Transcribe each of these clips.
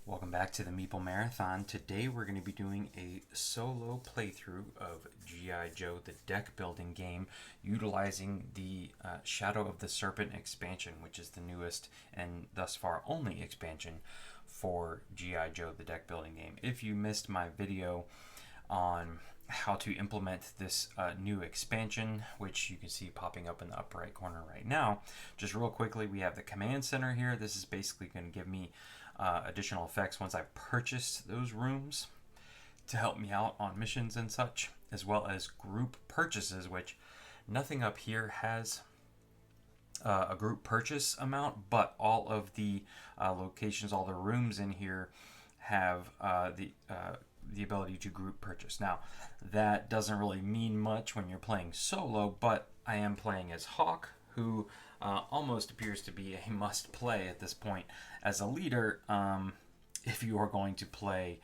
Welcome back to the Meeple Marathon. Today we're going to be doing a solo playthrough of GI Joe the deck building game utilizing the Shadow of the Serpent expansion, which is the newest and thus far only expansion for GI Joe the deck building game. If you missed my video on how to implement this new expansion, which you can see popping up in the upper right corner right now, just real quickly, we have the command center here. This is basically going to give me additional effects once I've purchased those rooms to help me out on missions and such, as well as group purchases, which nothing up here has a group purchase amount, but all of the locations, all the rooms in here have the ability to group purchase. Now, that doesn't really mean much when you're playing solo, but I am playing as Hawk, who almost appears to be a must play at this point as a leader if you are going to play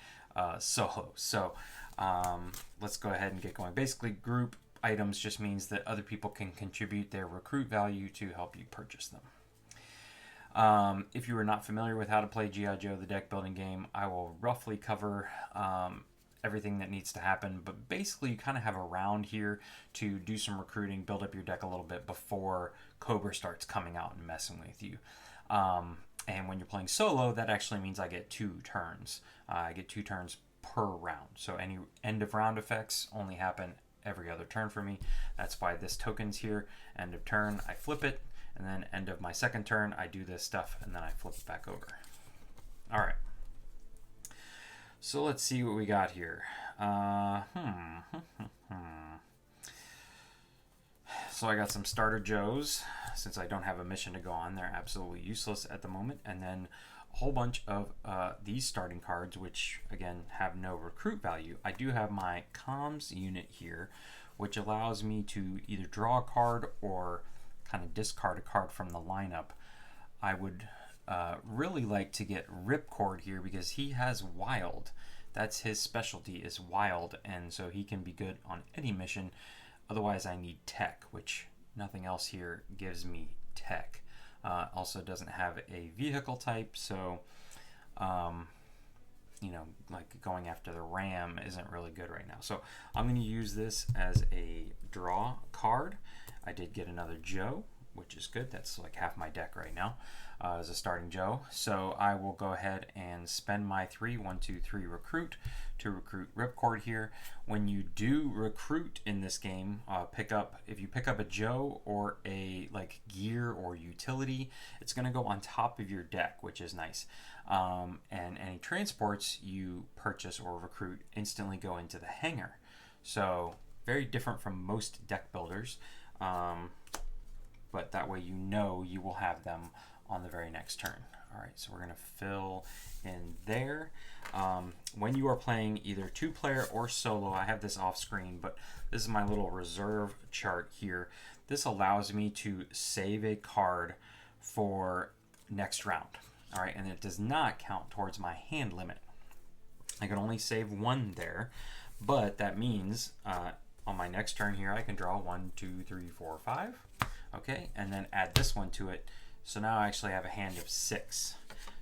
solo. So let's go ahead and get going. Basically, group items just means that other people can contribute their recruit value to help you purchase them. If you are not familiar with how to play GI Joe the deck building game, I will roughly cover everything that needs to happen, but basically you kind of have a round here to do some recruiting, build up your deck a little bit before Cobra starts coming out and messing with you. And when you're playing solo, that actually means I get 2 turns. I get 2 turns per round, so any end of round effects only happen every other turn for me. That's why this token's here. End of turn, I flip it, and then end of my second turn, I do this stuff, and then I flip it back over. All right. So let's see what we got here. So I got some starter Joes. Since I don't have a mission to go on, they're absolutely useless at the moment. And then a whole bunch of these starting cards, which again have no recruit value. I do have my comms unit here, which allows me to either draw a card or kind of discard a card from the lineup. I would really like to get Ripcord here because he has wild. That's his specialty, is wild, and so he can be good on any mission. Otherwise I need tech, which nothing else here gives me tech. Also doesn't have a vehicle type, so you know, like going after the Ram isn't really good right now. So I'm going to use this as a draw card. I did get another Joe, which is good. That's like half my deck right now as a starting Joe. So I will go ahead and spend my 1, 2, 3 recruit to recruit Ripcord here. When you do recruit in this game, if you pick up a Joe or a like gear or utility, it's going to go on top of your deck, which is nice. And any transports you purchase or recruit instantly go into the hangar. So very different from most deck builders. But that way you know you will have them on the very next turn. All right, so we're going to fill in there. When you are playing either 2-player or solo, I have this off screen, but this is my little reserve chart here. This allows me to save a card for next round. All right, and it does not count towards my hand limit. I can only save 1 there, but that means on my next turn here, I can draw 1, 2, 3, 4, 5. Okay, and then add this one to it. So now I actually have a hand of 6.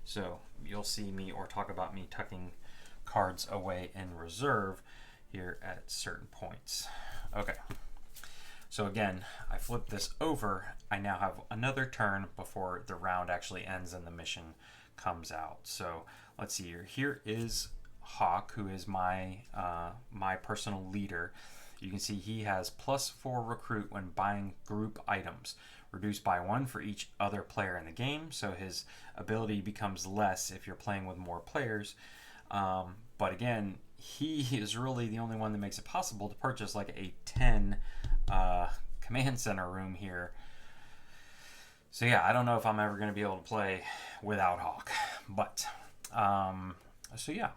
So you'll see me or talk about me tucking cards away in reserve here at certain points. Okay, so again, I flip this over. I now have another turn before the round actually ends and the mission comes out. So let's see here. Here is Hawk, who is my my personal leader. You can see he has +4 recruit when buying group items, reduced by 1 for each other player in the game, so his ability becomes less if you're playing with more players. But again, he is really the only one that makes it possible to purchase like a 10 command center room here. So yeah, I don't know if I'm ever going to be able to play without Hawk, but so yeah.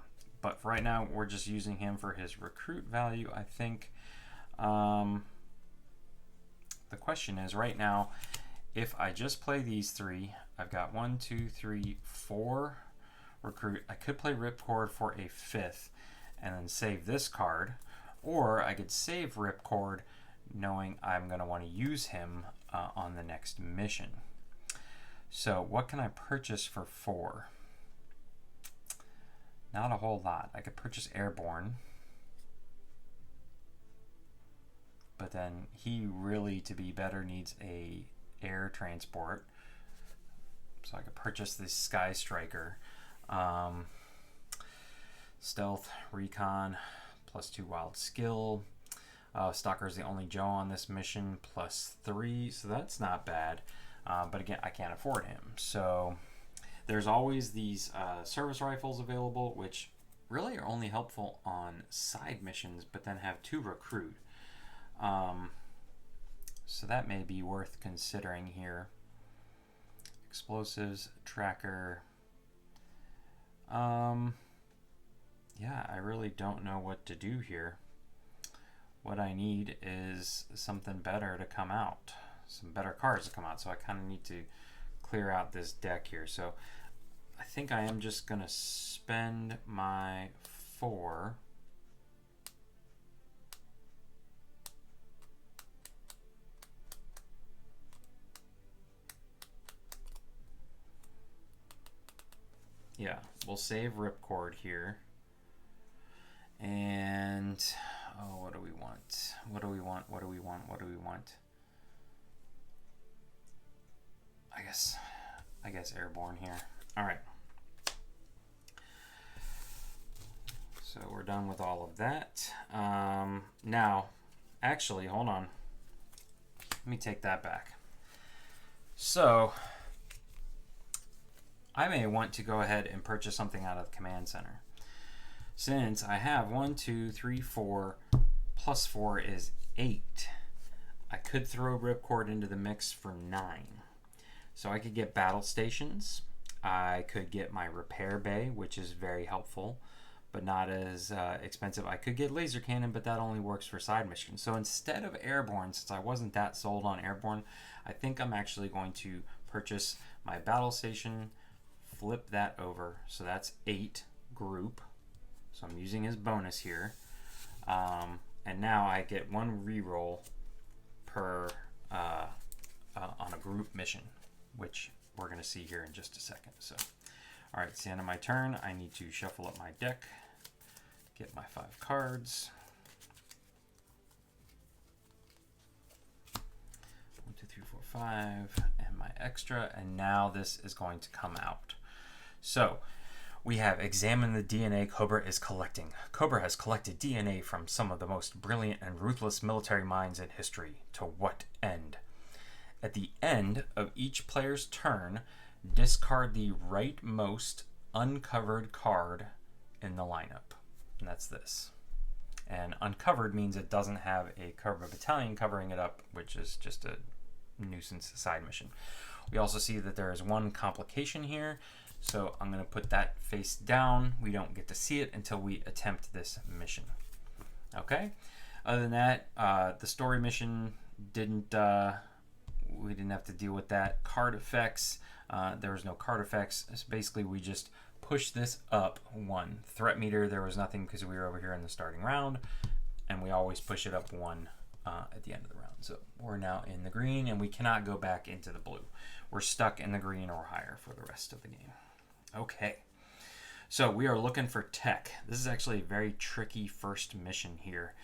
But for right now, we're just using him for his recruit value, I think. The question is right now, if I just play these 3, I've got 1, 2, 3, 4 recruit. I could play Ripcord for a 5th and then save this card, or I could save Ripcord knowing I'm going to want to use him on the next mission. So what can I purchase for 4? Not a whole lot. I could purchase Airborne. But then he really, to be better, needs a air transport. So I could purchase this Sky Striker. Stealth, Recon, +2 Wild Skill. Stalker is the only Joe on this mission, +3. So that's not bad. But again, I can't afford him. So there's always these service rifles available, which really are only helpful on side missions, but then have 2 recruit. So that may be worth considering here. Explosives, tracker. Yeah, I really don't know what to do here. What I need is something better to come out. Some better cards to come out. So I kind of need to clear out this deck here. So I think I am just going to spend my 4. Yeah, we'll save Ripcord here. And, oh, what do we want? What do we want? What do we want? What do we want? I guess Airborne here. All right. So we're done with all of that. Now, actually, hold on. Let me take that back. So I may want to go ahead and purchase something out of the command center. Since I have 1, 2, 3, 4, +4 is 8, I could throw Ripcord into the mix for 9. So I could get battle stations. I could get my repair bay, which is very helpful, but not as expensive. I could get laser cannon, but that only works for side missions. So instead of Airborne, since I wasn't that sold on Airborne, I think I'm actually going to purchase my battle station, flip that over. So that's 8 group. So I'm using his bonus here. And now I get 1 reroll per on a group mission, which we're going to see here in just a second. So, all right, it's the end of my turn. I need to shuffle up my deck, get my 5 cards. 1, 2, 3, 4, 5, and my extra. And now this is going to come out. So we have examined the DNA Cobra is collecting. Cobra has collected DNA from some of the most brilliant and ruthless military minds in history. To what end? At the end of each player's turn, discard the rightmost uncovered card in the lineup. And that's this. And uncovered means it doesn't have a Cobra battalion covering it up, which is just a nuisance side mission. We also see that there is 1 complication here. So I'm going to put that face down. We don't get to see it until we attempt this mission. Okay. Other than that, the story mission didn't. We didn't have to deal with that. Card effects. There was no card effects. So basically, we just push this up 1. Threat meter. There was nothing because we were over here in the starting round, and we always push it up 1 at the end of the round. So we're now in the green, and we cannot go back into the blue. We're stuck in the green or higher for the rest of the game. Okay, so we are looking for tech. This is actually a very tricky first mission here.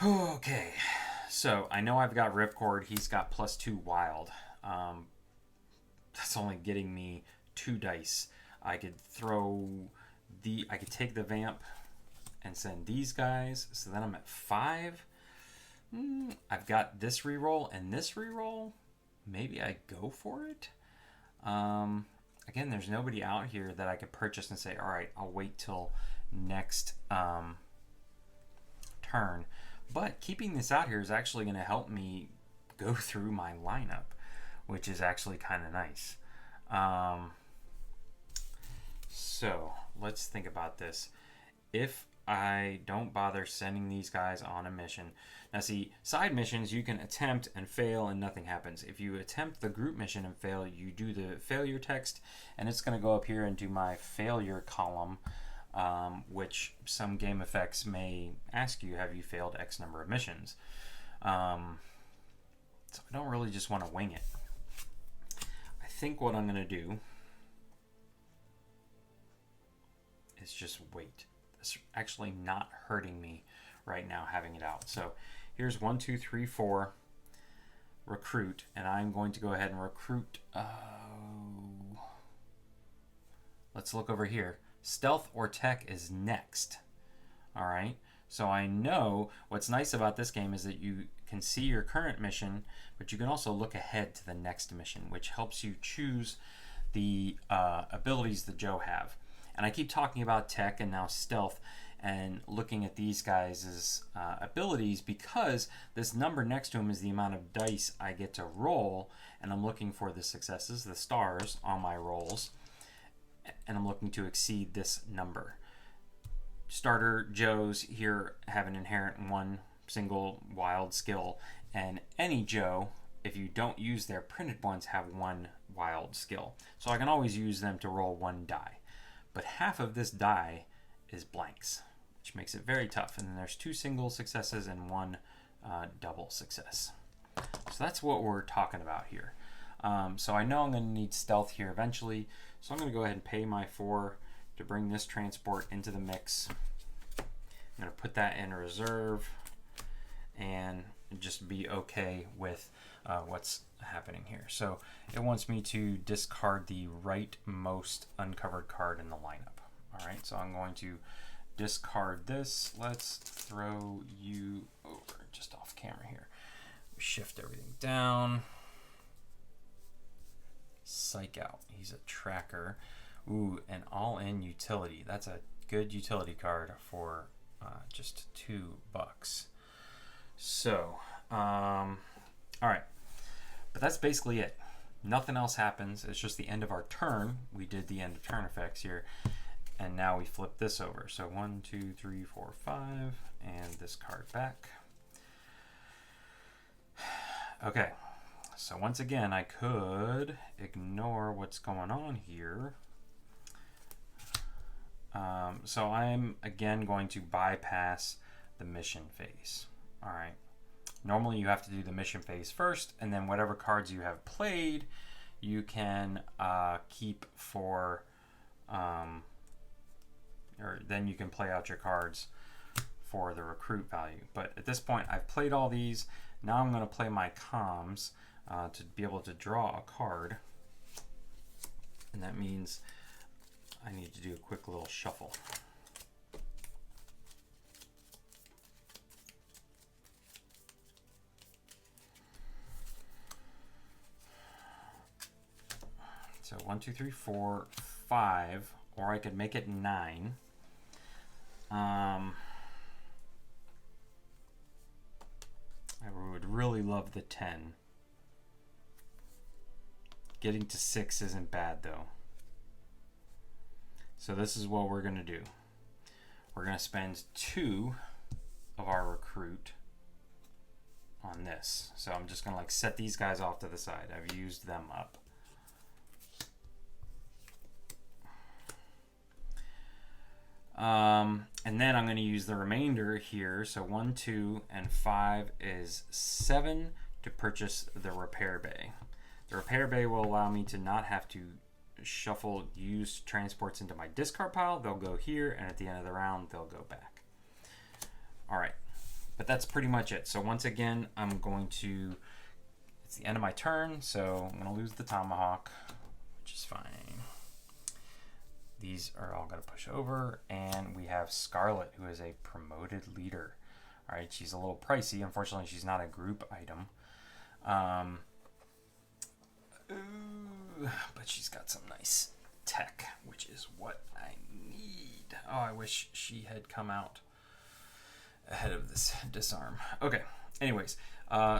Okay, so I know I've got Ripcord. He's got +2 wild. That's only getting me 2 dice. I could take the vamp and send these guys. So then I'm at 5. I've got this reroll and this reroll. Maybe I go for it. Again, there's nobody out here that I could purchase and say, all right, I'll wait till next turn. But keeping this out here is actually going to help me go through my lineup, which is actually kind of nice. So let's think about this. If I don't bother sending these guys on a mission. Now see, side missions you can attempt and fail and nothing happens. If you attempt the group mission and fail, you do the failure text, and it's going to go up here into my failure column, which some game effects may ask you, have you failed X number of missions? So I don't really just want to wing it. I think what I'm going to do is just wait. It's actually not hurting me right now having it out. So here's 1, 2, 3, 4, recruit, and I'm going to go ahead and recruit. Let's look over here. Stealth or tech is next. All right. So I know what's nice about this game is that you can see your current mission, but you can also look ahead to the next mission, which helps you choose the abilities that Joe have. And I keep talking about tech and now stealth and looking at these guys' abilities because this number next to him is the amount of dice I get to roll, and I'm looking for the successes, the stars on my rolls, and I'm looking to exceed this number. Starter Joes here have an inherent 1 single wild skill, and any Joe, if you don't use their printed ones, have 1 wild skill. So I can always use them to roll 1 die. But half of this die is blanks, which makes it very tough. And then there's 2 single successes and 1 double success. So that's what we're talking about here. So I know I'm going to need stealth here eventually. So I'm going to go ahead and pay my 4 to bring this transport into the mix. I'm going to put that in reserve and just be okay with what's happening here. So it wants me to discard the rightmost uncovered card in the lineup. All right, so I'm going to discard this. Let's throw you over just off camera here. Shift everything down. Psych out. He's a tracker. Ooh, an all-in utility. That's a good utility card for just $2. So, all right. But that's basically it. Nothing else happens. It's just the end of our turn. We did the end of turn effects here. And now we flip this over. So 1, 2, 3, 4, 5. And this card back. Okay. So once again, I could ignore what's going on here. So I'm again going to bypass the mission phase. All right. Normally you have to do the mission phase first, and then whatever cards you have played, you can keep for, or then you can play out your cards for the recruit value. But at this point, I've played all these. Now I'm going to play my comms to be able to draw a card, and that means I need to do a quick little shuffle. So 1, 2, 3, 4, 5, or I could make it 9. I would really love the 10. Getting to 6 isn't bad though. So this is what we're going to do. We're going to spend 2 of our recruit on this. So I'm just going to like set these guys off to the side. I've used them up. And then I'm going to use the remainder here. So 1, 2, and 5 is 7 to purchase the repair bay. The repair bay will allow me to not have to shuffle used transports into my discard pile. They'll go here, and at the end of the round, they'll go back. All right, but that's pretty much it. So once again, I'm going to, it's the end of my turn, so I'm going to lose the tomahawk, which is fine. These are all going to push over, and we have Scarlet, who is a promoted leader. All right, she's a little pricey. Unfortunately, she's not a group item. But she's got some nice tech, which is what I need. Oh, I wish she had come out ahead of this disarm. Okay, anyways,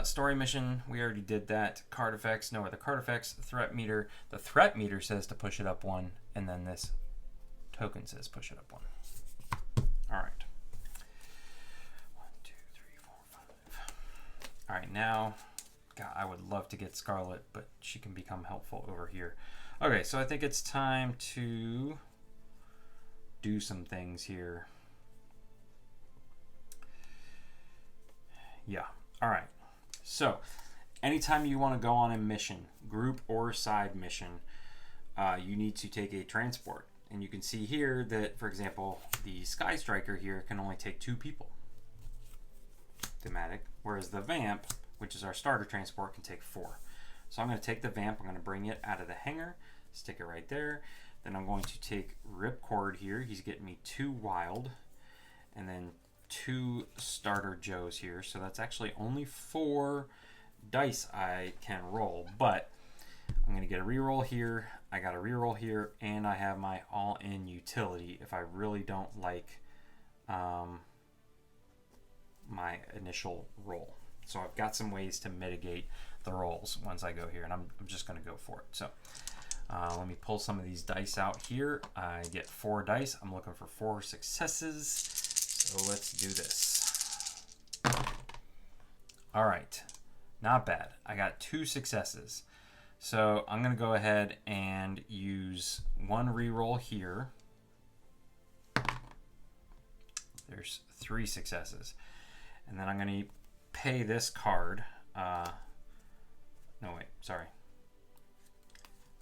story mission, we already did that. Card effects, no other card effects. Threat meter, the threat meter says to push it up 1, and then this token says push it up 1. All right. 1, 2, 3, 4, 5. All right, now, God, I would love to get Scarlet, but she can become helpful over here. Okay, so I think it's time to do some things here. Yeah, all right. So anytime you want to go on a mission, group or side mission, you need to take a transport. And you can see here that, for example, the Sky Striker here can only take 2 people. Thematic. Whereas the Vamp, which is our starter transport, can take 4. So I'm going to take the Vamp, I'm going to bring it out of the hangar, stick it right there. Then I'm going to take Ripcord here. He's getting me 2 wild. And then 2 starter Joes here. So that's actually only 4 dice I can roll. But I'm going to get a reroll here. I got a reroll here. And I have my all-in utility if I really don't like my initial roll. So I've got some ways to mitigate the rolls once I go here. And I'm just going to go for it. So let me pull some of these dice out here. I get 4 dice. I'm looking for 4 successes. So let's do this. All right. Not bad. I got 2 successes. So I'm going to go ahead and use 1 reroll here. There's 3 successes. And then I'm going to pay this card. No, wait. Sorry.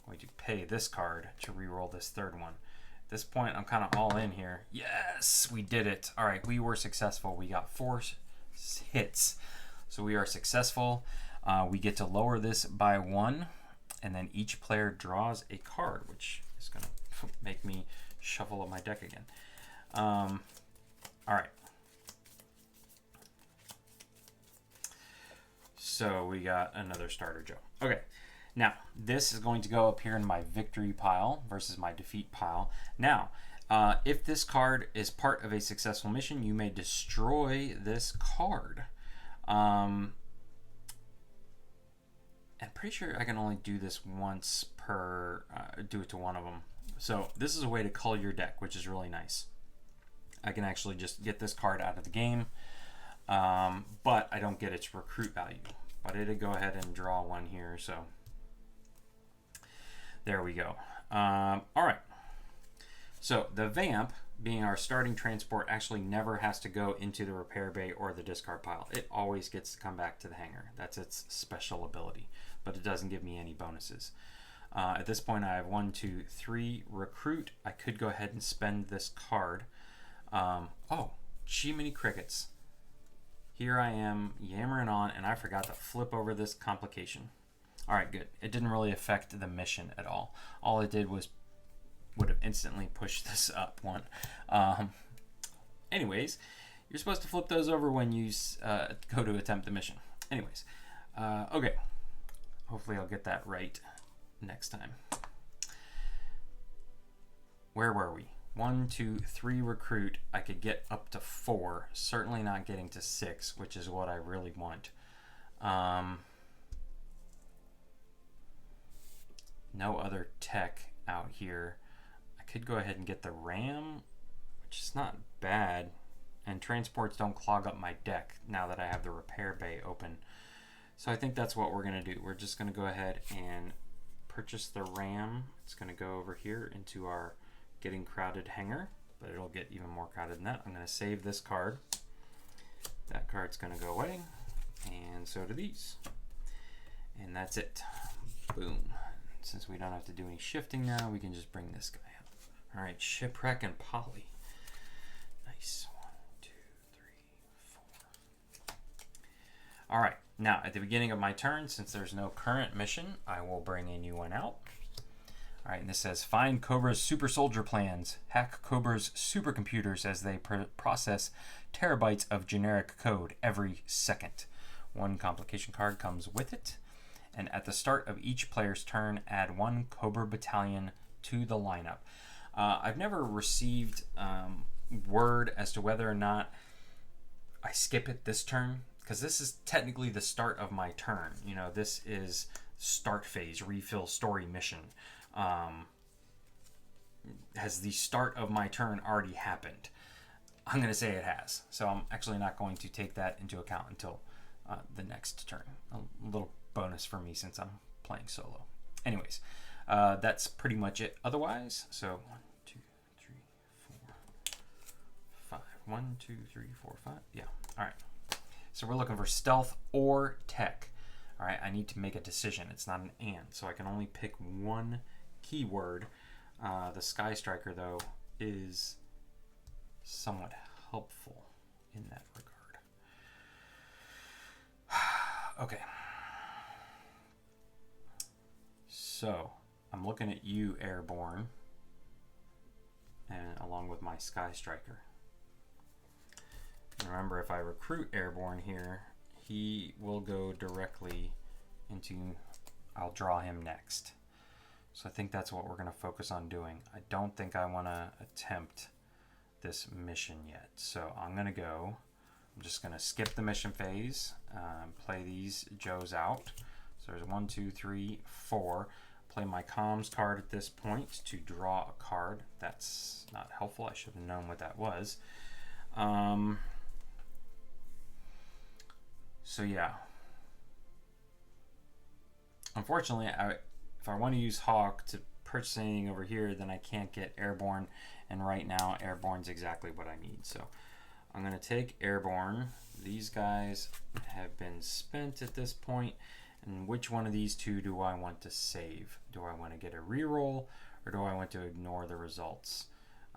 I'm going to pay this card to reroll this 3rd one. At this point, I'm kind of all in here. Yes, we did it. All right, we were successful. We got 4 hits. So we are successful. We get to lower this by 1. And then each player draws a card, which is going to make me shuffle up my deck again. All right. So we got another starter Joe. Okay. Now, this is going to go up here in my victory pile versus my defeat pile. Now, if this card is part of a successful mission, you may destroy this card. I'm pretty sure I can only do this once per, do it to one of them. So this is a way to cull your deck, which is really nice. I can actually just get this card out of the game, but I don't get its recruit value. But I did go ahead and draw one here, so there we go. All right. So the Vamp, being our starting transport, actually never has to go into the repair bay or the discard pile. It always gets to come back to the hangar. That's its special ability, but it doesn't give me any bonuses. At this point, I have 1, 2, 3 recruit. I could go ahead and spend this card. Oh, Jiminy Crickets. Here I am yammering on, and I forgot to flip over this complication. All right, good. It didn't really affect the mission at all. All it did was would have instantly pushed this up one. Anyways, you're supposed to flip those over when you go to attempt the mission. Anyways, okay. Hopefully I'll get that right next time. Where were we? 1, 2, 3 recruit. I could get up to 4. Certainly not getting to 6, which is what I really want. No other tech out here. I could go ahead and get the ram, which is not bad. And transports don't clog up my deck now that I have the repair bay open. So I think that's what we're going to do. We're just going to go ahead and purchase the ram. It's going to go over here into our getting crowded hangar, but it'll get even more crowded than that. I'm going to save this card. That card's going to go away, and so do these. And that's it. Boom. Since we don't have to do any shifting now, we can just bring this guy up. All right, Shipwreck and Poly. Nice. 1, 2, 3, 4. All right, now at the beginning of my turn, since there's no current mission, I will bring a new one out. All right, and this says, find Cobra's super soldier plans. Hack Cobra's supercomputers as they process terabytes of generic code every second. 1 complication card comes with it. And at the start of each player's turn, add 1 Cobra battalion to the lineup. I've never received word as to whether or not I skip it this turn, because this is technically the start of my turn. You know, this is start phase, refill story mission. Has the start of my turn already happened? I'm going to say it has. So I'm actually not going to take that into account until the next turn. A little bonus for me since I'm playing solo. Anyways, that's pretty much it otherwise. So 1, 2, 3, 4, 5. 1, 2, 3, 4, 5. Yeah. All right. So we're looking for stealth or tech. All right, I need to make a decision. It's not an and, so I can only pick one keyword. The Sky Striker, though, is somewhat helpful in that regard. Okay. So, I'm looking at you, Airborne, and along with my Sky Striker. And remember, if I recruit Airborne here, he will go directly into, I'll draw him next. So I think that's what we're going to focus on doing. I don't think I want to attempt this mission yet. So I'm going to go, I'm just going to skip the mission phase, play these Joes out. So there's 1, 2, 3, 4. Play my comms card at this point to draw a card. That's not helpful. I should have known what that was. So yeah. Unfortunately, if I want to use Hawk to purchase anything over here, then I can't get Airborne. And right now, Airborne's exactly what I need. So I'm going to take Airborne. These guys have been spent at this point. And which one of these two do I want to save? Do I want to get a reroll, or do I want to ignore the results?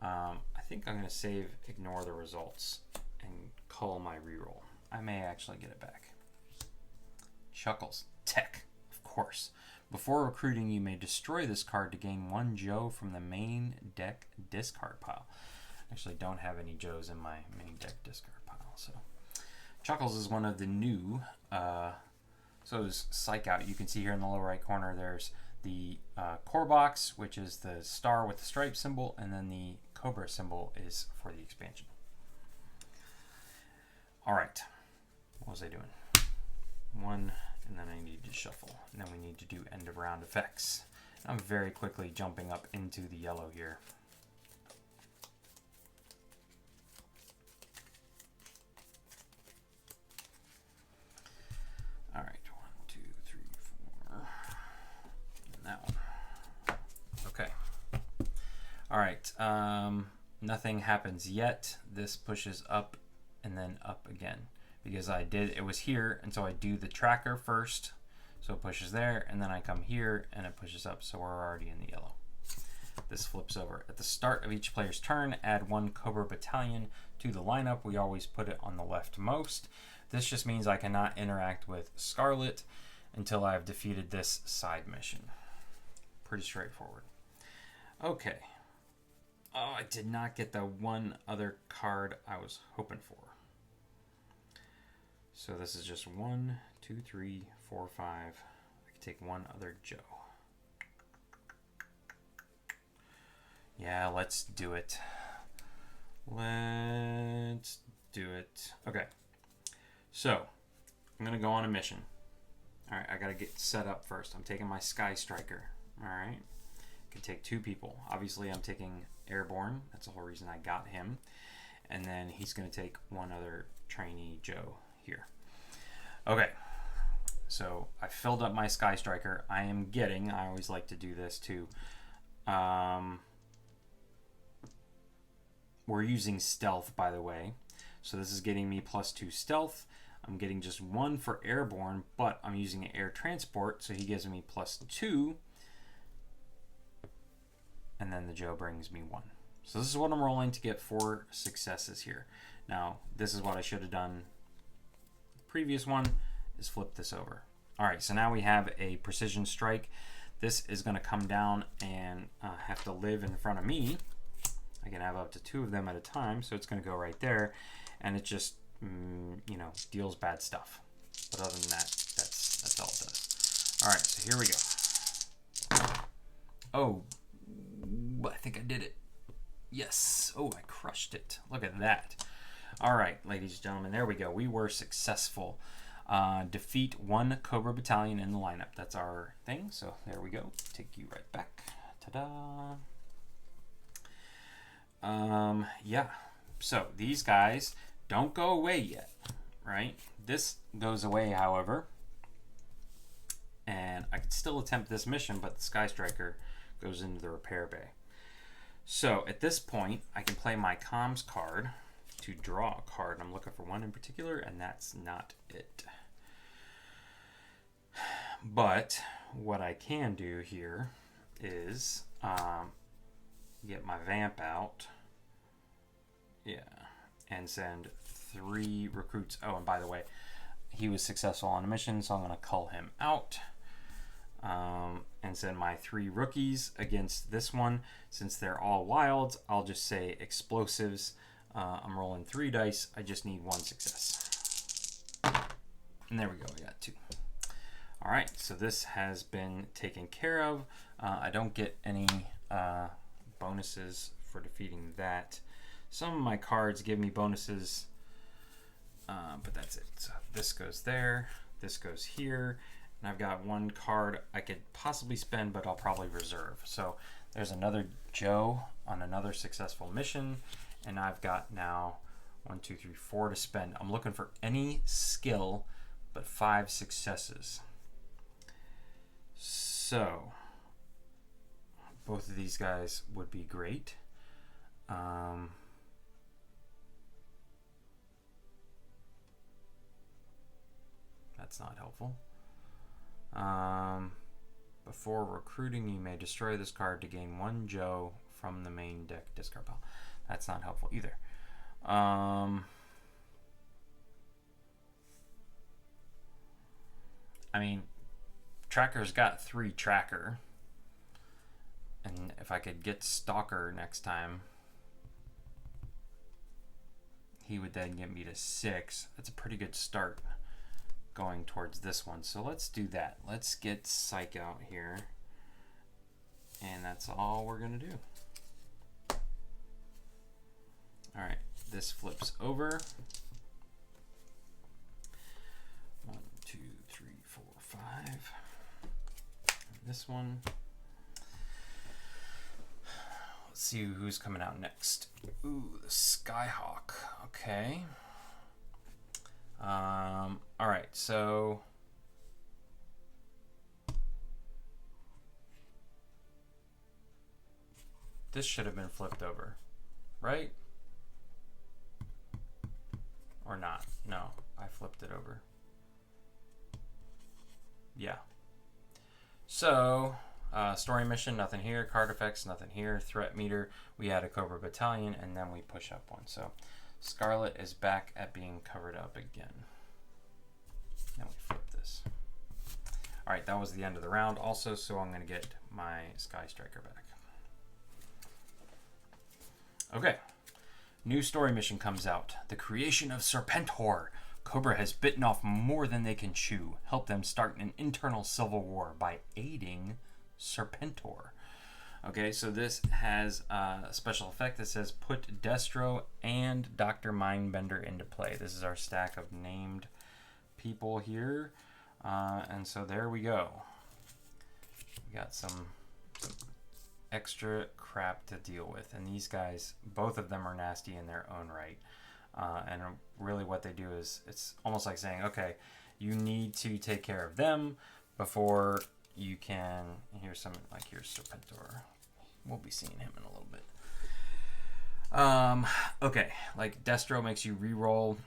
I think I'm going to save ignore the results and call my reroll. I may actually get it back. Chuckles. Tech, of course. Before recruiting, you may destroy this card to gain 1 Joe from the main deck discard pile. I actually don't have any Joes in my main deck discard pile. So Chuckles is one of the new... So is Psych Out. You can see here in the lower right corner, there's the core box, which is the star with the stripe symbol, and then the Cobra symbol is for the expansion. All right, what was I doing? 1, and then I need to shuffle, and then we need to do end of round effects. I'm very quickly jumping up into the yellow here. All right. That one. Okay. All right. Nothing happens yet. This pushes up and then up again because it was here, and so I do the tracker first, so it pushes there, and then I come here and it pushes up, so we're already in the yellow. This flips over. At the start of each player's turn, add 1 Cobra battalion to the lineup. We always put it on the leftmost. This just means I cannot interact with Scarlet until I've defeated this side mission. Pretty straightforward. Okay. Oh, I did not get the one other card I was hoping for. So this is just 1, 2, 3, 4, 5. I can take 1 other Joe. Yeah, let's do it. Let's do it. Okay. So, I'm going to go on a mission. Alright, I gotta get set up first. I'm taking my Sky Striker. Alright. I can take 2 people. Obviously, I'm taking Airborne. That's the whole reason I got him. And then he's gonna take 1 other trainee Joe here. Okay. So, I filled up my Sky Striker. I always like to do this too. We're using stealth, by the way. So this is getting me +2 stealth. I'm getting just 1 for Airborne, but I'm using an air transport, so he gives me +2. And then the Joe brings me 1. So this is what I'm rolling to get 4 successes here. Now, this is what I should have done. The previous one is flip this over. All right, so now we have a precision strike. This is going to come down and have to live in front of me. I can have up to 2 of them at a time, so it's going to go right there. And it just, you know, deals bad stuff. But other than that, that's all it does. All right, so here we go. Oh, I think I did it. Yes. Oh, I crushed it. Look at that. All right, ladies and gentlemen, there we go. We were successful. Defeat 1 Cobra battalion in the lineup. That's our thing. So there we go. Take you right back. Ta-da. Yeah. So these guys don't go away yet, right? This goes away, however, and I could still attempt this mission, but the Sky Striker goes into the repair bay. So at this point, I can play my comms card to draw a card. I'm looking for one in particular, and that's not it. But what I can do here is get my vamp out. Yeah. And send 3 recruits. Oh, and by the way, he was successful on a mission, so I'm going to cull him out. And send my 3 rookies against this one. Since they're all wilds, I'll just say explosives. I'm rolling 3 dice. I just need 1 success. And there we go. We got 2. All right, so this has been taken care of. I don't get any bonuses for defeating that. Some of my cards give me bonuses, but that's it. So this goes there, this goes here, and I've got 1 card I could possibly spend, but I'll probably reserve. So there's another Joe on another successful mission, and I've got now 1, 2, 3, 4 to spend. I'm looking for any skill but 5 successes. So both of these guys would be great. That's not helpful. Before recruiting, you may destroy this card to gain 1 Joe from the main deck discard pile. That's not helpful either. I mean, Tracker's got 3 Tracker. And if I could get Stalker next time, he would then get me to 6. That's a pretty good start going towards this one. So let's do that. Let's get Psych out here. And that's all we're going to do. All right, this flips over. 1, 2, 3, 4, 5. And this one. Let's see who's coming out next. Ooh, the Skyhawk. Okay. All right, so this should have been flipped over, right? Or not? No, I flipped it over. Yeah. So, story mission, nothing here. Card effects, nothing here. Threat meter, we add a Cobra battalion, and then we push up 1. So, Scarlet is back at being covered up again. Then we flip this. All right, that was the end of the round also, so I'm going to get my Sky Striker back. Okay. New story mission comes out. The creation of Serpentor. Cobra has bitten off more than they can chew. Help them start an internal civil war by aiding Serpentor. Okay, so this has a special effect that says put Destro and Dr. Mindbender into play. This is our stack of named people here. And so there we go. We got some extra crap to deal with. And these guys, both of them are nasty in their own right. And really what they do is, it's almost like saying, okay, you need to take care of them before you can, here's some, like here's Serpentor. We'll be seeing him in a little bit. Okay, like Destro makes you re-roll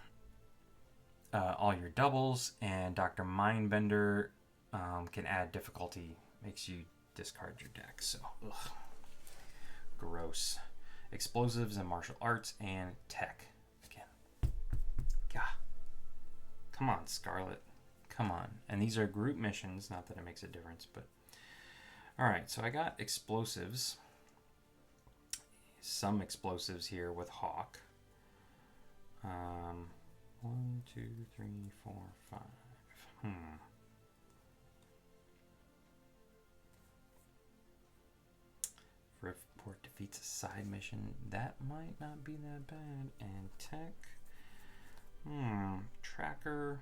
all your doubles, and Dr. Mindbender can add difficulty, makes you discard your deck. So, ugh. Gross. Explosives and martial arts and tech. Again. Yeah. Come on, Scarlet. Come on. And these are group missions, not that it makes a difference, but alright, so I got explosives. Some explosives here with Hawk. 1, 2, 3, 4, 5. Report defeats a side mission. That might not be that bad. And tech. Tracker.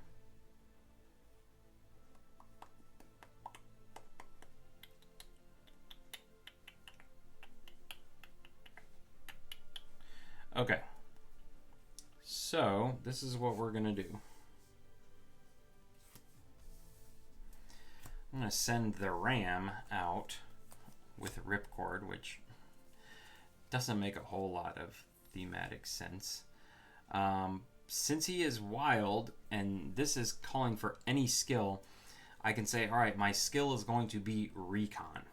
Okay. So, this is what we're going to do. I'm going to send the Ram out with a Ripcord, which doesn't make a whole lot of thematic sense. Since he is wild, and this is calling for any skill, I can say, all right, my skill is going to be recon.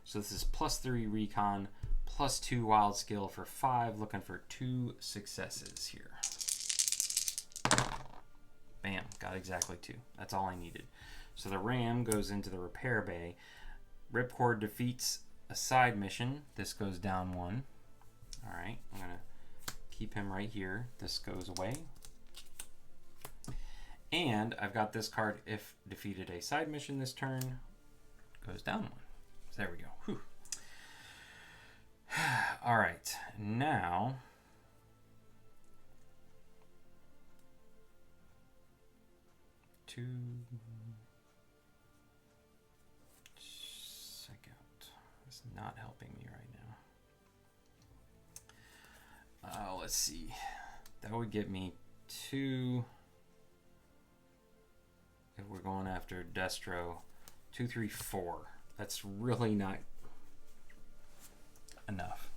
So this is +3 recon, +2 wild skill for 5, looking for 2 successes here. Bam, got exactly 2. That's all I needed. So the ram goes into the repair bay. Ripcord defeats a side mission. This goes down 1. All right, I'm gonna keep him right here. This goes away. And I've got this card, if defeated a side mission this turn, goes down 1. So there we go. Whew. All right, now psych out. It's not helping me right now. Let's see. That would get me 2. If we're going after Destro, 2, 3, 4. That's really not enough.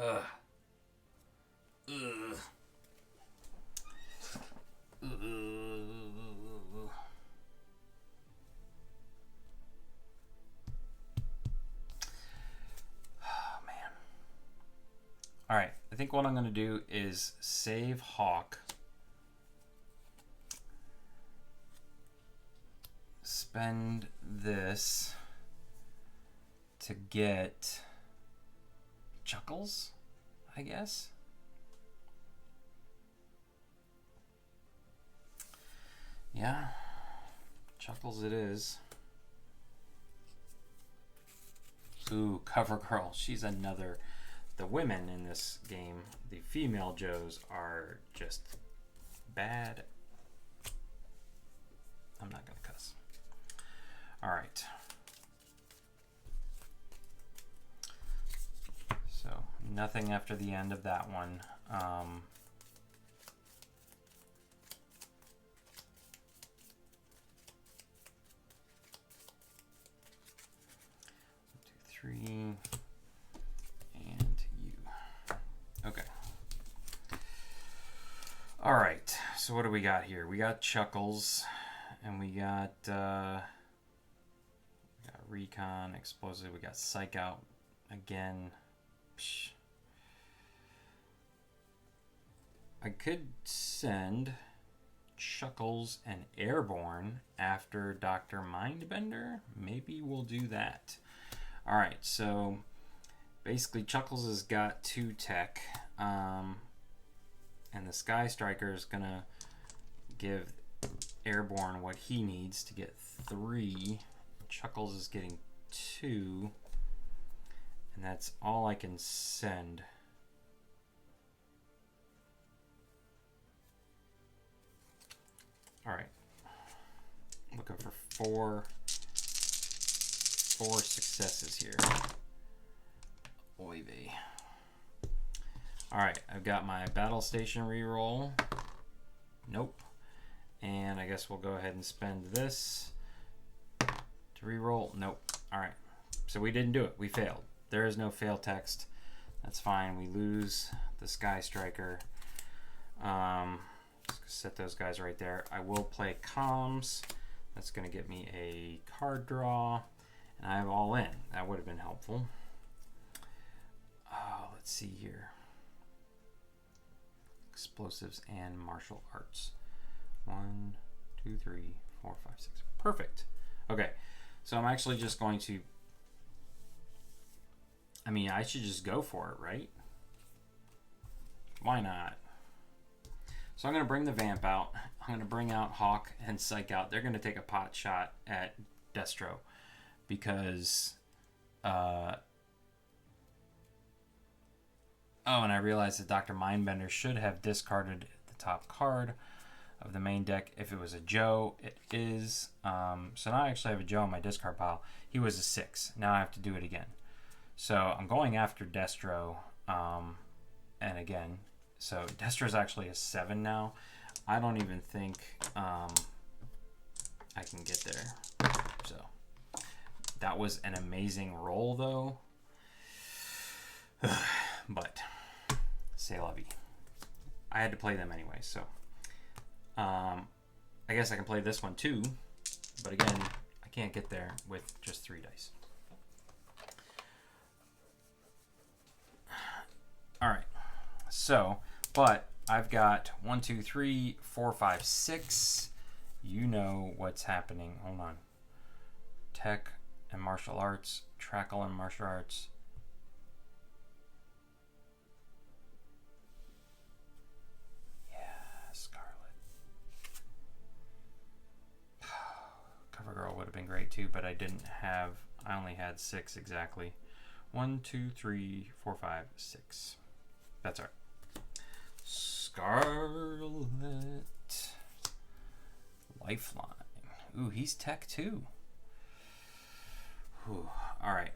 Ugh. Ugh. All right, I think what I'm going to do is save Hawk, spend this to get Chuckles, I guess. Yeah, Chuckles it is. Ooh, Cover Girl, she's another. The women in this game, the female Joes, are just bad. I'm not going to cuss. All right. So nothing after the end of that one. 1, 2, 3. Okay. All right. So what do we got here? We got Chuckles, and we got Recon, Explosive. We got Psych Out again. Psh. I could send Chuckles and Airborne after Dr. Mindbender. Maybe we'll do that. All right. So basically, Chuckles has got 2 tech, and the Sky Striker is going to give Airborne what he needs to get 3. Chuckles is getting 2, and that's all I can send. All right. Looking for 4 successes here. Oy vey. Alright, I've got my battle station reroll. Nope. And I guess we'll go ahead and spend this to reroll. Nope. Alright. So we didn't do it. We failed. There is no fail text. That's fine. We lose the Sky Striker. Just set those guys right there. I will play comms. That's going to get me a card draw. And I have all in. That would have been helpful. Let's see here. Explosives and martial arts. 1, 2, 3, 4, 5, 6. Perfect. Okay. So I'm actually just going to... I mean, I should just go for it, right? Why not? So I'm going to bring the Vamp out. I'm going to bring out Hawk and Psych out. They're going to take a pot shot at Destro because... Oh, and I realized that Dr. Mindbender should have discarded the top card of the main deck. If it was a Joe, it is. So now I actually have a Joe in my discard pile. He was a 6. Now I have to do it again. So I'm going after Destro. And again, so Destro's actually a 7 now. I don't even think I can get there. So that was an amazing roll, though. I had to play them anyway, so I guess I can play this one too, but again, I can't get there with just 3 dice. All right, so, but I've got 1, 2, 3, 4, 5, 6. You know what's happening. Hold on. Tech and martial arts, trackle and martial arts. Covergirl would have been great too, but I only had 6 exactly. 1, 2, 3, 4, 5, 6. That's all right. Scarlet. Lifeline. Ooh, he's tech too. Ooh, all right.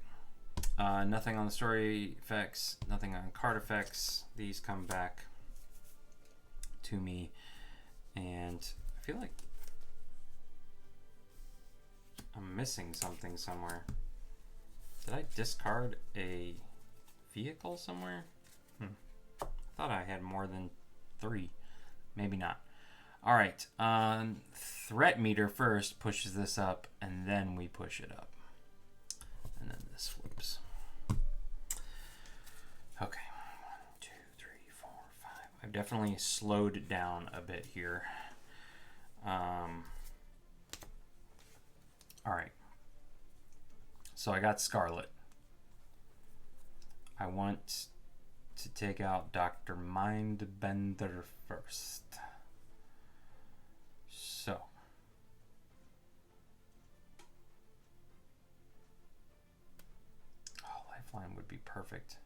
Nothing on the story effects, nothing on card effects. These come back to me, and I feel like I'm missing something somewhere. Did I discard a vehicle somewhere? I thought I had more than 3. Maybe not. All right. Threat meter first pushes this up, and then we push it up. And then this flips. Okay. 1, 2, 3, 4, 5. I've definitely slowed down a bit here. All right, so I got Scarlet. I want to take out Dr. Mindbender first. So, Lifeline would be perfect,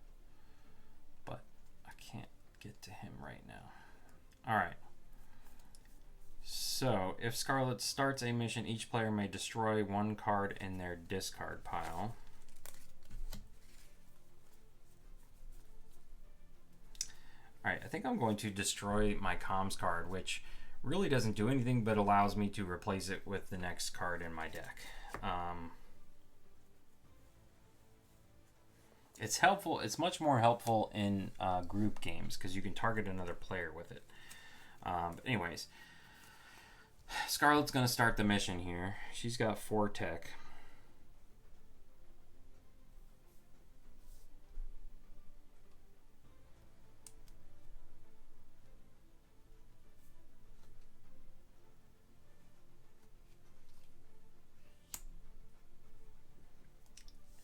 but I can't get to him right now. All right. So, if Scarlet starts a mission, each player may destroy 1 card in their discard pile. Alright, I think I'm going to destroy my comms card, which really doesn't do anything but allows me to replace it with the next card in my deck. It's helpful. It's much more helpful in group games because you can target another player with it. But anyways, Scarlet's going to start the mission here. She's got 4 tech.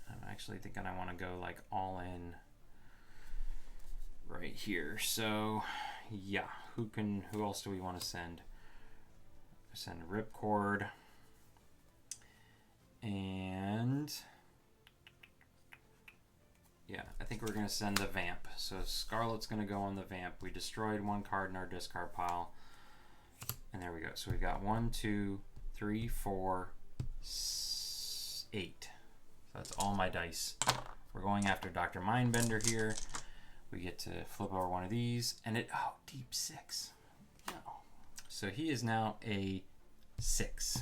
I'm actually thinking I want to go like all in right here. So yeah, who else do we want to send? Send Ripcord, and yeah, I think we're going to send the Vamp. So Scarlet's going to go on the Vamp. We destroyed 1 card in our discard pile, and there we go. So we got 1, 2, 3, 4, 8. So that's all my dice. We're going after Dr. Mindbender here. We get to flip over 1 of these, and deep 6. No. So he is now a 6.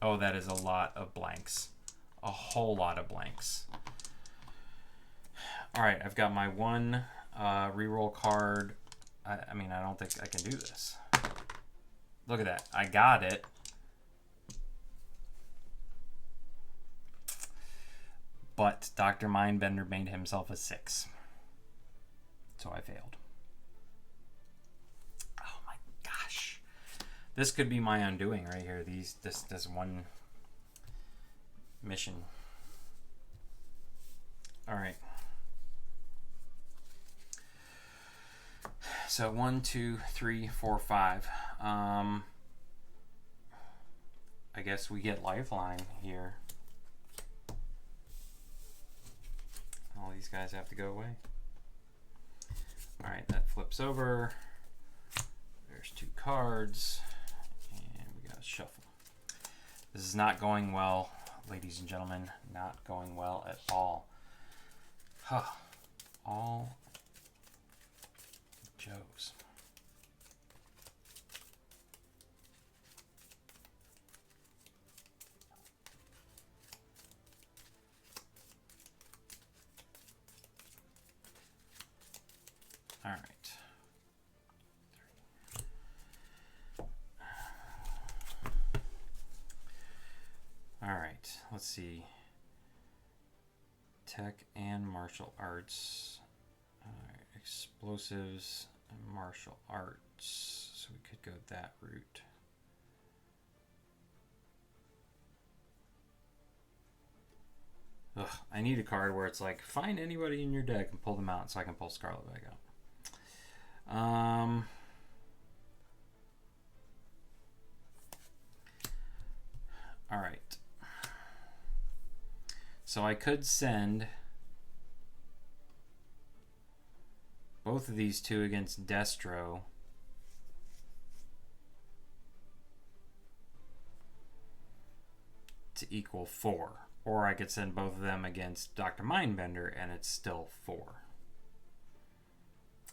Oh, that is a lot of blanks. A whole lot of blanks. All right, I've got my 1 reroll card. I mean, I don't think I can do this. Look at that. I got it. But Dr. Mindbender made himself a 6. So I failed. Oh my gosh. This could be my undoing right here. This one mission. All right. So 1, 2, 3, 4, 5. I guess we get Lifeline here. All these guys have to go away. All right, that flips over. There's 2 cards, and we got to shuffle. This is not going well, ladies and gentlemen. Not going well at all. Huh. All Joes. right, let's see. Tech and martial arts. Explosives and martial arts. So we could go that route. Ugh, I need a card where it's like, find anybody in your deck and pull them out so I can pull Scarlet back out. Alright. So I could send both of these two against Destro. To equal 4. Or I could send both of them against Dr. Mindbender and it's still 4.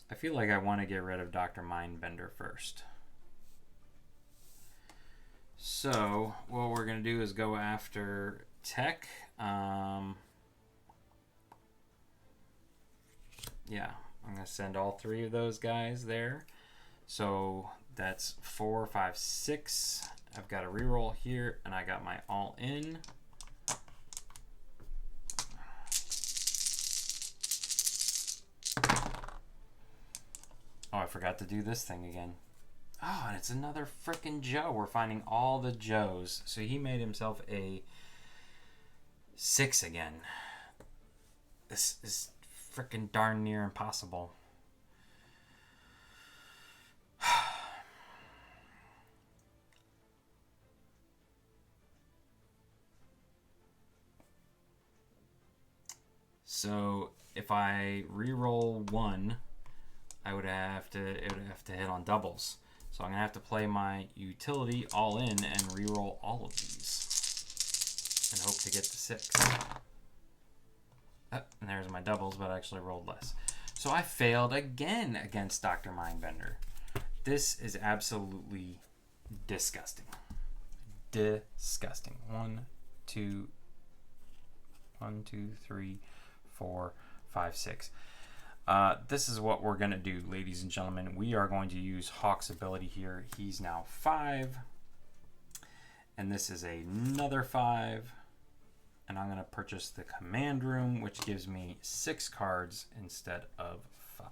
I feel like I want to get rid of Dr. Mindbender first. So what we're going to do is go after Tech. Yeah, I'm going to send all 3 of those guys there. So that's 4, 5, 6. I've got a reroll here, and I got my all in. Oh, I forgot to do this thing again. Oh, and it's another frickin' Joe. We're finding all the Joes. So he made himself a 6 again. This is frickin' darn near impossible. So if I re-roll 1, it would have to hit on doubles. So I'm gonna have to play my utility all in and re-roll all of these and hope to get the 6. And there's my doubles, but I actually rolled less. So I failed again against Dr. Mindbender. This is absolutely disgusting. Disgusting. 1, 2, 3, 4, 5, 6. This is what we're going to do, ladies and gentlemen. We are going to use Hawk's ability here. He's now 5. And this is another 5. And I'm going to purchase the command room, which gives me 6 cards instead of 5.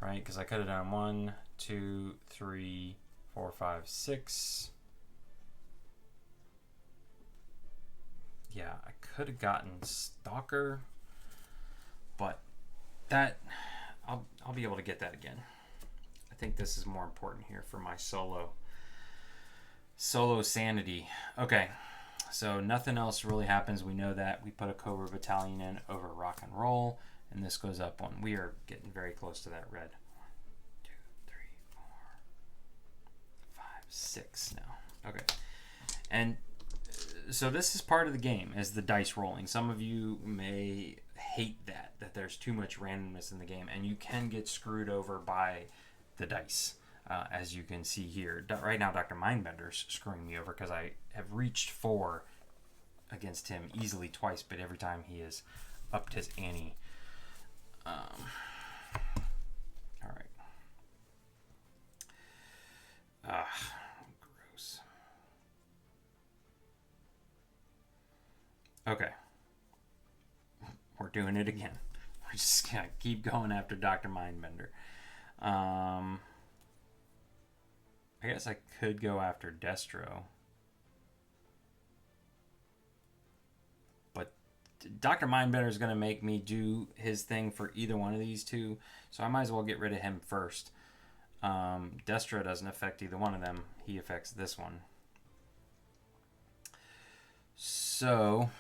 Right? Because I could have done 1, 2, 3, 4, 5, 6. Yeah, I could have gotten Stalker. But that, I'll be able to get that again. I think this is more important here for my solo sanity. Okay, so nothing else really happens. We know that. We put a Cobra Battalion in over Rock and Roll, and this goes up 1. We are getting very close to that red. 1, 2, 3, 4, 5, 6 now. Okay, and so this is part of the game, is the dice rolling. Some of you may hate that there's too much randomness in the game, and you can get screwed over by the dice, as you can see here. Right now, Dr. Mindbender's screwing me over because I have reached 4 against him easily twice, but every time he has upped his ante. All right. Gross. Okay. We're doing it again. We're just going to keep going after Dr. Mindbender. I guess I could go after Destro. But Dr. Mindbender is going to make me do his thing for either one of these two. So I might as well get rid of him first. Destro doesn't affect either one of them. He affects this one. So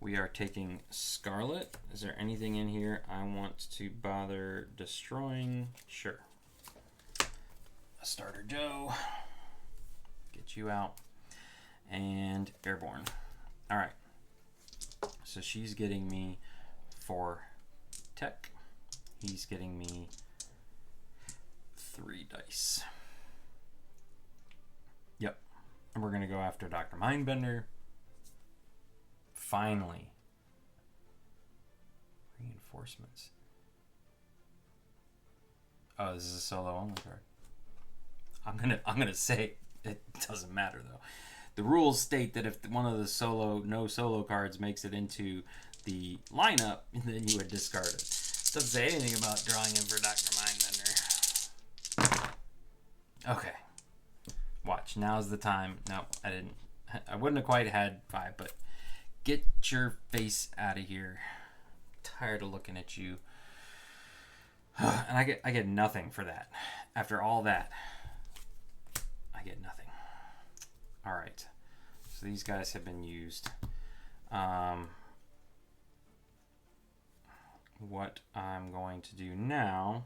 we are taking Scarlet. Is there anything in here I want to bother destroying? Sure. A starter Joe. Get you out. And Airborne. Alright. So she's getting me 4 tech. He's getting me 3 dice. Yep. And we're going to go after Dr. Mindbender. Finally. Reinforcements. Oh, this is a solo only card. I'm gonna say it doesn't matter though. The rules state that if one of the no solo cards makes it into the lineup, then you would discard it. Doesn't say anything about drawing in for Dr. Mindbender. Okay. Watch. Now's the time. No, I didn't. I wouldn't have quite had 5, but get your face out of here. I'm tired of looking at you. And I get nothing for that. After all that, I get nothing. All right. So these guys have been used. What I'm going to do now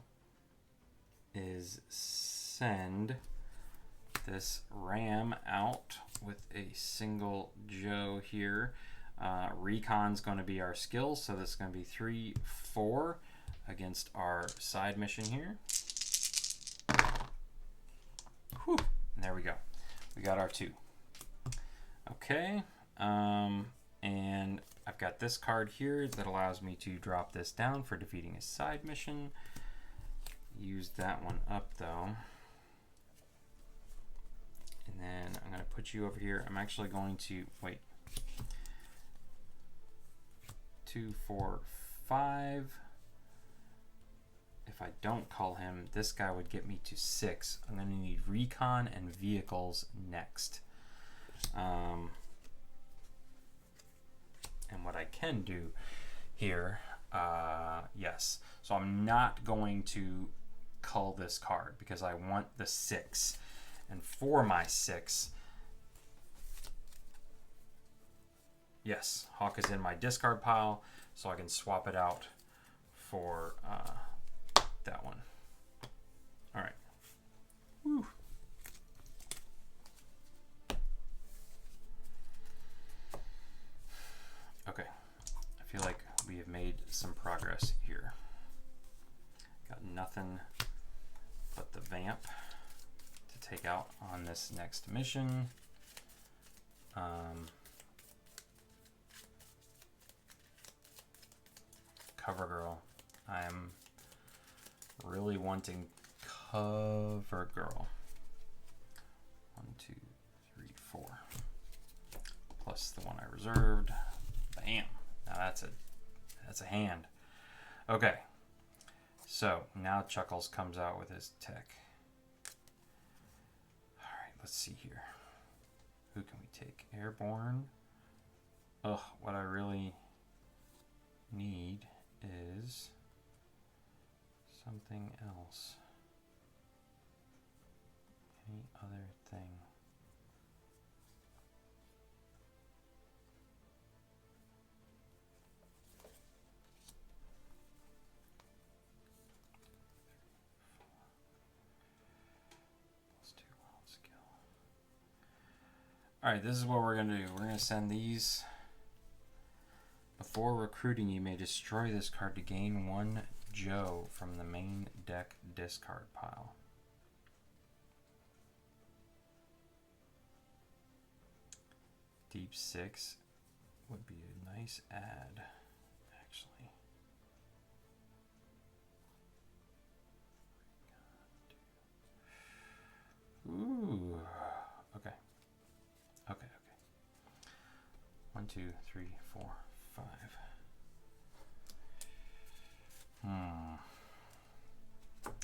is send this Ram out with a single Joe here. Recon's going to be our skill, so this is going to be 3-4 against our side mission here. Whew. And there we go. We got our 2. Okay. And I've got this card here that allows me to drop this down for defeating a side mission. Use that one up though. And then I'm going to put you over here. I'm actually going to wait. 2, 4, 5. If I don't call him, this guy would get me to 6. I'm going to need recon and vehicles next. And what I can do here, yes. So I'm not going to cull this card because I want the 6. And for my 6, yes, Hawk is in my discard pile, so I can swap it out for that one. All right. Woo. Okay. I feel like we have made some progress here. Got nothing but the vamp to take out on this next mission. Cover Girl. I'm really wanting Cover Girl. 1, 2, 3, 4. Plus the one I reserved. Bam. Now that's a hand. Okay. So now Chuckles comes out with his tech. Alright, let's see here. Who can we take? Airborne. Ugh, what I really need is something else. Any other thing? Alright, this is what we're going to do. We're going to send these. Before recruiting, you may destroy this card to gain 1 Joe from the main deck discard pile. Deep 6 would be a nice add, actually. Ooh. Okay. Okay. 1, 2, 3, 4, 5.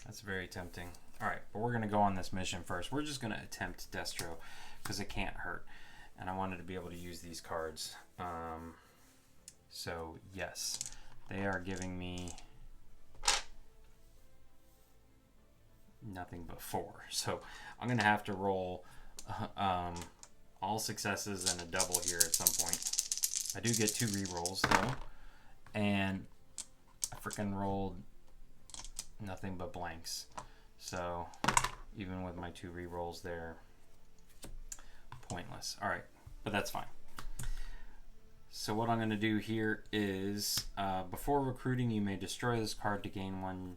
That's very tempting. Alright, but we're going to go on this mission first. We're just going to attempt Destro because it can't hurt. And I wanted to be able to use these cards. So, yes, they are giving me nothing but 4. So, I'm going to have to roll all successes and a double here at some point. I do get 2 rerolls though, and I freaking rolled nothing but blanks. So even with my 2 rerolls there, pointless. All right, but that's fine. So what I'm going to do here is before recruiting, you may destroy this card to gain 1.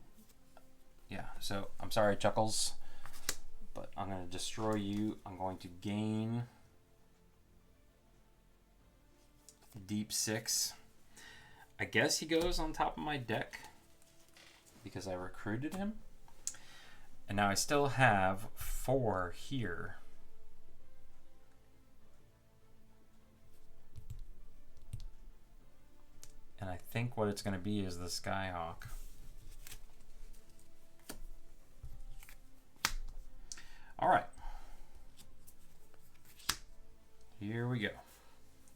Yeah. So I'm sorry, Chuckles, but I'm going to destroy you. I'm going to gain Deep 6. I guess he goes on top of my deck because I recruited him. And now I still have 4 here. And I think what it's going to be is the Skyhawk. All right. Here we go.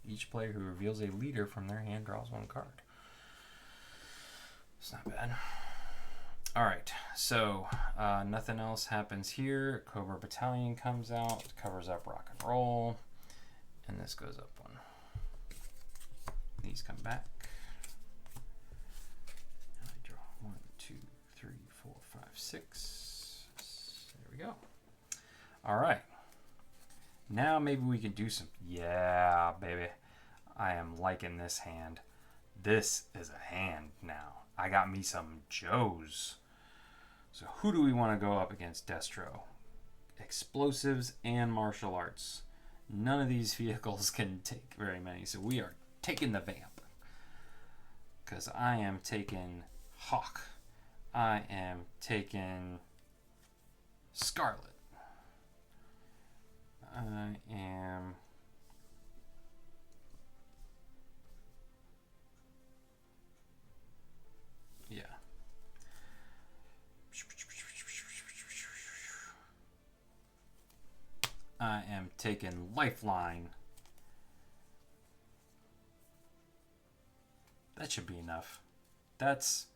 Each player who reveals a leader from their hand draws 1 card. It's not bad. All right, so nothing else happens here. Cobra Battalion comes out, covers up rock and roll, and this goes up 1. These come back. I draw 1, 2, 3, 4, 5, 6. There we go. All right. Now maybe we can do some. Yeah, baby. I am liking this hand. This is a hand now. I got me some Joes. So who do we want to go up against? Destro. Explosives and martial arts. None of these vehicles can take very many. So we are taking the Vamp. Because I am taking Hawk. I am taking Scarlet. I am I am taking Lifeline. That should be enough. That's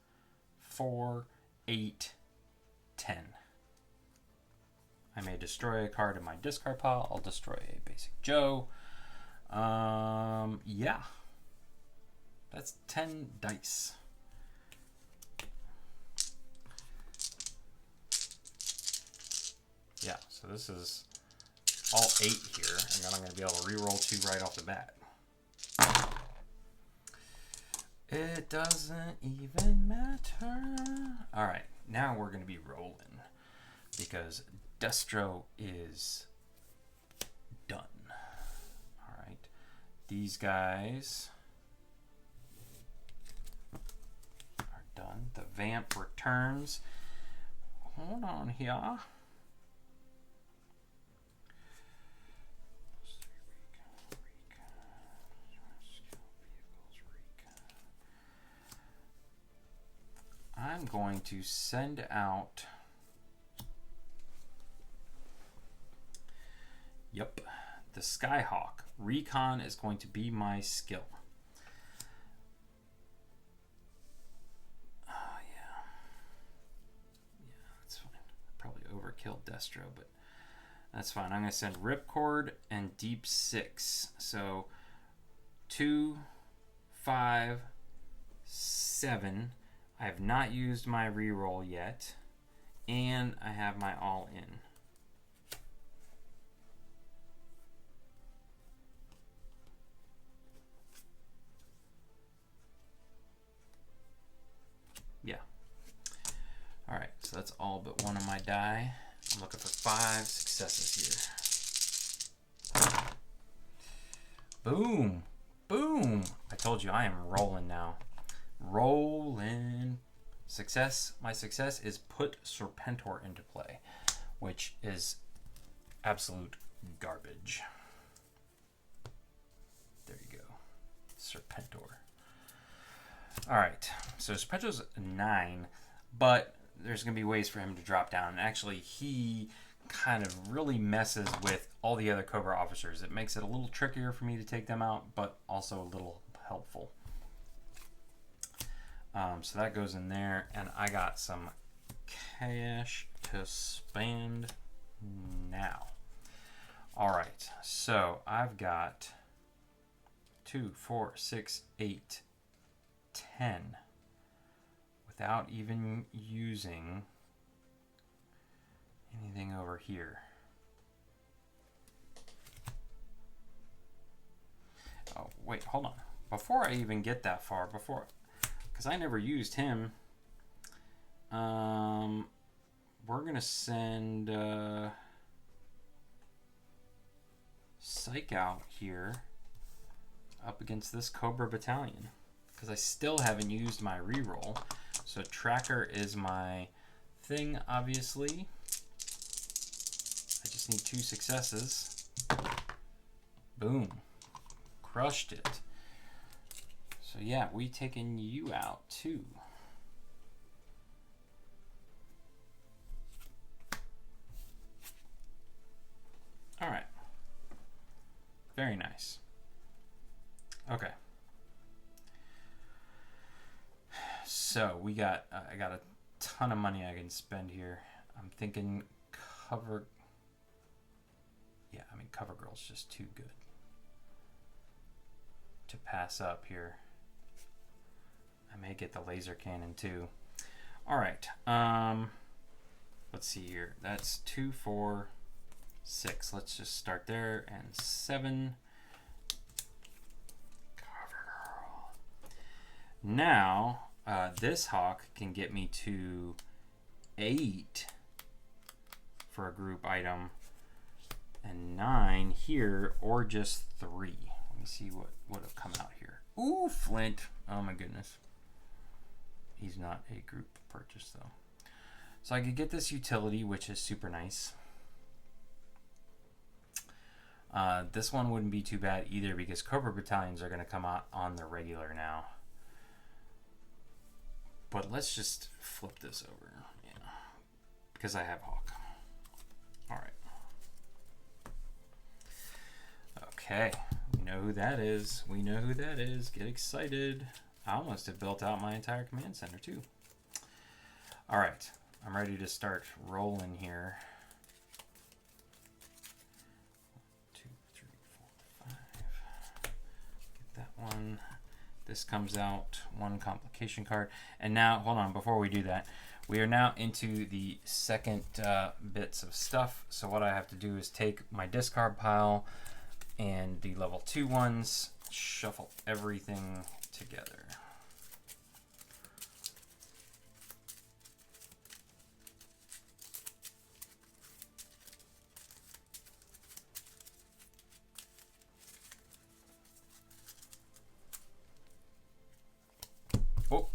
4, 8, 10. I may destroy a card in my discard pile. I'll destroy a basic Joe. Yeah. That's 10 dice. Yeah, so this is all 8 here, and then I'm going to be able to re-roll 2 right off the bat. It doesn't even matter. All right, now we're going to be rolling because Destro is done. All right, these guys are done. The Vamp returns. Hold on here. I'm going to send out, yep, the Skyhawk. Recon is going to be my skill. Oh, yeah. Yeah, that's fine. Probably overkilled Destro, but that's fine. I'm going to send Ripcord and Deep 6. So 2, 5, 7. I have not used my reroll yet, and I have my all-in. Yeah. All right, so that's all but one of my die. I'm looking for 5 successes here. Boom. Boom. I told you I am rolling now. Rolling. Success. My success is put Serpentor into play, which is absolute garbage. There you go. Serpentor. All right. So Serpentor's 9, but there's going to be ways for him to drop down. Actually, he kind of really messes with all the other Cobra officers. It makes it a little trickier for me to take them out, but also a little helpful. So that goes in there, and I got some cash to spend now. All right, so I've got 2, 4, 6, 8, 10 without even using anything over here. Oh, wait, hold on. Before I even get that far, because I never used him, we're going to send Psych out here up against this Cobra Battalion, because I still haven't used my reroll. So Tracker is my thing, obviously. just need 2 successes. Boom. Crushed it. So yeah, we taking you out too. All right. Very nice. Okay. So we got, I got a ton of money I can spend here. I'm thinking cover. Yeah, I mean cover girl's just too good to pass up here. I may get the laser cannon too. All right. Let's see here. That's 2, 4, 6. Let's just start there. And 7. Cover girl. Now, this hawk can get me to 8 for a group item, and 9 here, or just 3. Let me see what would have come out here. Ooh, Flint. Oh my goodness. He's not a group purchase though. So I could get this utility, which is super nice. This one wouldn't be too bad either because Cobra battalions are going to come out on the regular now. But let's just flip this over. Yeah. Because I have Hawk. Alright. Okay. We know who that is. We know who that is. Get excited. I almost have built out my entire command center too. Alright. I'm ready to start rolling here. 1, 2, 3, 4, 5. Get that one. This comes out, 1 complication card. And now, hold on, before we do that, we are now into the second bits of stuff. So what I have to do is take my discard pile and the level 2 ones, shuffle everything together. Oh,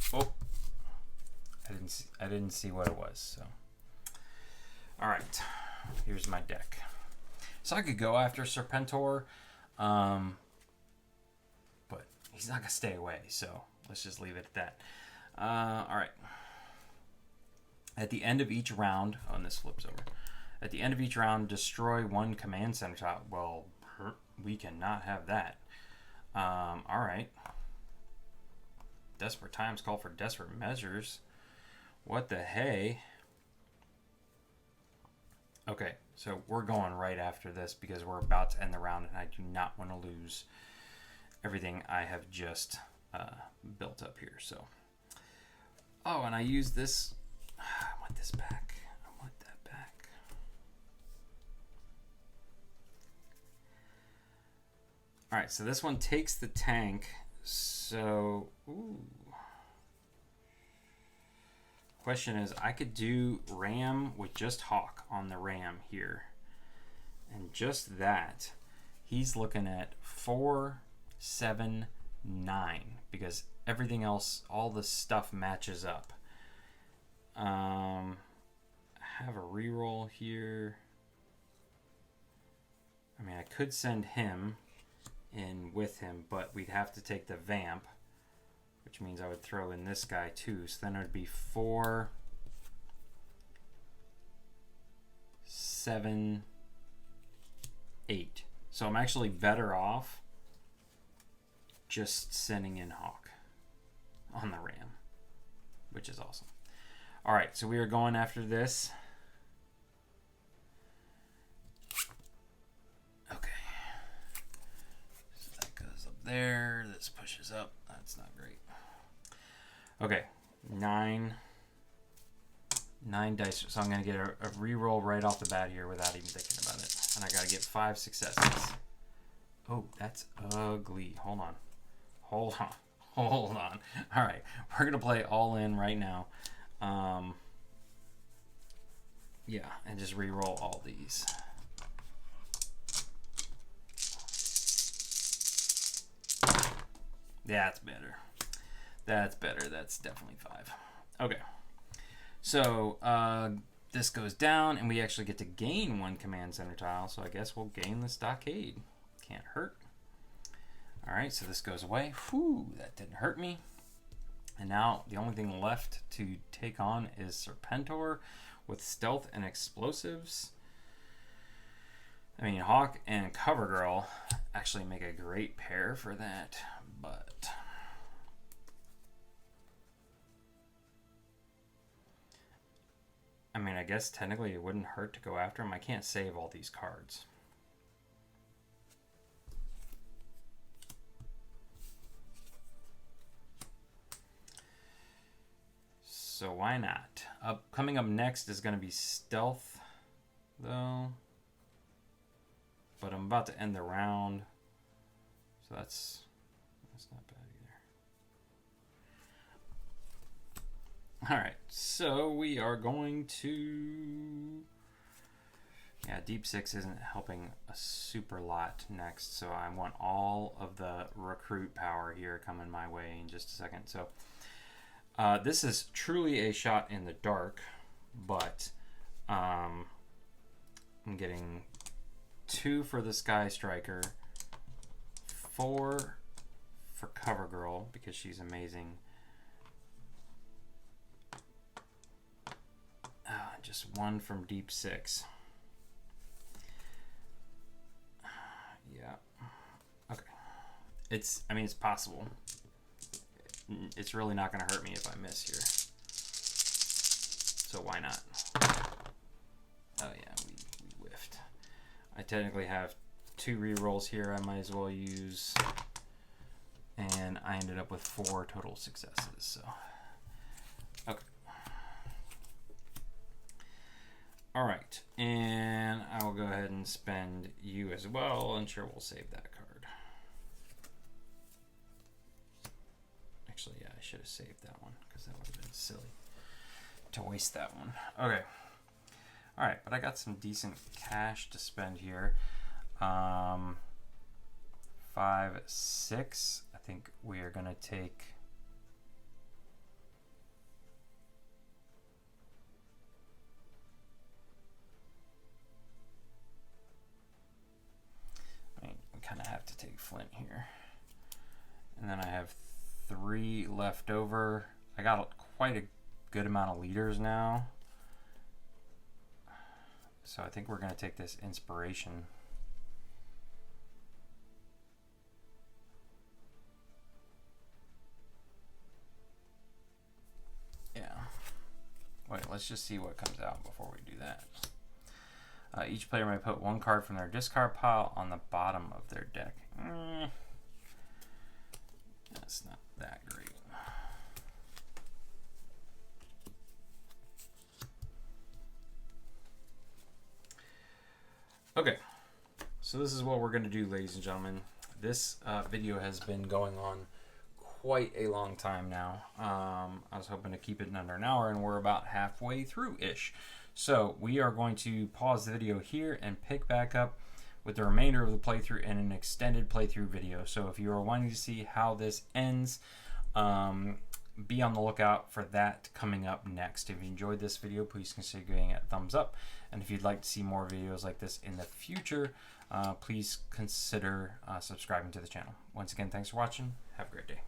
I didn't see what it was. So, all right, here's my deck. So I could go after Serpentor, but he's not gonna stay away. So let's just leave it at that. All right. At the end of each round, oh, and this flips over. At the end of each round, destroy 1 command center tile. Well, we cannot have that. All right. Desperate times call for desperate measures. What the hey? Okay, so we're going right after this because we're about to end the round and I do not want to lose everything I have just built up here. So, oh, and I use this. I want this back. I want that back. All right, so this one takes the tank. So, ooh. Question is, I could do Ram with just Hawk on the Ram here. And just that, he's looking at 4, 7, 9. Because everything else, all the stuff matches up. I have a reroll here. I mean, I could send him in with him, but we'd have to take the Vamp, which means I would throw in this guy too. So then it would be 4, 7, 8. So I'm actually better off just sending in Hawk on the Ram, which is awesome. All right, so we are going after this. There, this pushes up. That's not great. Okay, 9 dice. So I'm gonna get a reroll right off the bat here without even thinking about it, and I gotta get 5 successes. Oh, that's ugly. Hold on. All right, we're gonna play all in right now. Yeah, and just reroll all these. That's better. That's better. That's definitely 5. Okay. So, this goes down, and we actually get to gain 1 command center tile, so I guess we'll gain the stockade. Can't hurt. Alright, so this goes away. Whew, that didn't hurt me. And now the only thing left to take on is Serpentor with stealth and explosives. I mean, Hawk and CoverGirl actually make a great pair for that, but I mean, I guess technically it wouldn't hurt to go after him. I can't save all these cards. So why not? Coming up next is going to be Stealth, though. But I'm about to end the round, so that's not bad either. All right, so we are going to... Yeah, Deep 6 isn't helping a super lot next, so I want all of the recruit power here coming my way in just a second. So this is truly a shot in the dark, but I'm getting 2 for the Sky Striker, 4 for CoverGirl because she's amazing. Just 1 from Deep 6. Yeah. Okay. I mean, it's possible. It's really not going to hurt me if I miss here. So why not? Oh yeah, we whiffed. I technically have 2 rerolls here I might as well use. And I ended up with 4 total successes, so. Okay. Alright, and I will go ahead and spend you as well, and sure we'll save that card. Actually, yeah, I should have saved that one, because that would have been silly to waste that one. Okay. Alright, but I got some decent cash to spend here. 5, 6. I think we are going to take... kind of have to take Flint here. And then I have 3 left over. I got quite a good amount of leaders now. So I think we're going to take this inspiration. Yeah. Wait, let's just see what comes out before we do that. Each player may put 1 card from their discard pile on the bottom of their deck. That's not that great. Okay, so this is what we're going to do, ladies and gentlemen. This video has been going on quite a long time now. I was hoping to keep it in under an hour, and we're about halfway through-ish. So we are going to pause the video here and pick back up with the remainder of the playthrough in an extended playthrough video. So if you are wanting to see how this ends, be on the lookout for that coming up next. If you enjoyed this video, please consider giving it a thumbs up. And if you'd like to see more videos like this in the future, please consider subscribing to the channel. Once again, thanks for watching. Have a great day.